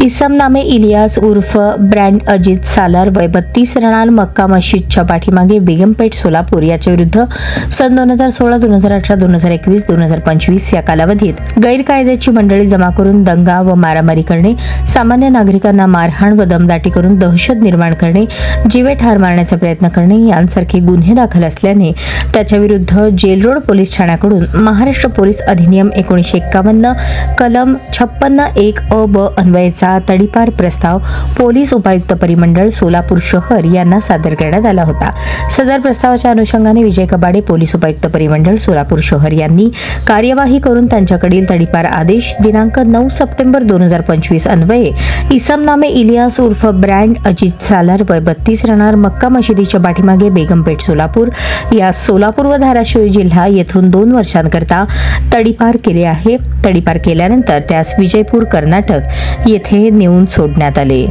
इसम नामे इलियास उर्फ ब्रँड अजित सालार वय 32 राहणार मक्का मस्जिदच्या पाठीमागे बेगमपेठ सोलापूर याच्या विरुद्ध सन 2016, 2018, 2021, 2025 या कालावधीत गैरकायद्याची मंडळी जमा करून दंगा व मारामारी करणे, सामान्य नागरिकांना मारहाण व दमदाटी करून दहशत निर्माण करणे, जीवे ठार मारण्याचा प्रयत्न करणे यांसारखे गुन्हे दाखल असल्याने त्याच्या विरुद्ध जेल रोड पोलीस ठाण्याकडून महाराष्ट्र पोलीस अधिनियम 1951 कलम 56(1) अ ब अन्वयेचा तडीपार प्रस्ताव पोलीस उपायुक्त परिमंडळ सोलापूर शहर यांना सादर करण्यात आला होता। सदर प्रस्तावाच्या अनुषंगाने विजय कबाडे पोलीस उपायुक्त परिमंडळ सोलापूर शहर यांनी कार्यवाही करून त्यांच्याकडील तडीपार आदेश दिनांक 9 सप्टेंबर 2025 अन्वये इसम नामे इलियास उर्फ ब्रँड अजित सालार वय 32 राहणार मक्का मशिदीच्या पाठीमागे बेगमपेठ सोलापूर या सोलापूर व धाराशिव जिल्हा येथून 2 वर्षांकरता तडीपार केले आहे। तडीपार केल्यानंतर त्यास विजयपूर कर्नाटक येथे नेऊन सोडण्यात आले।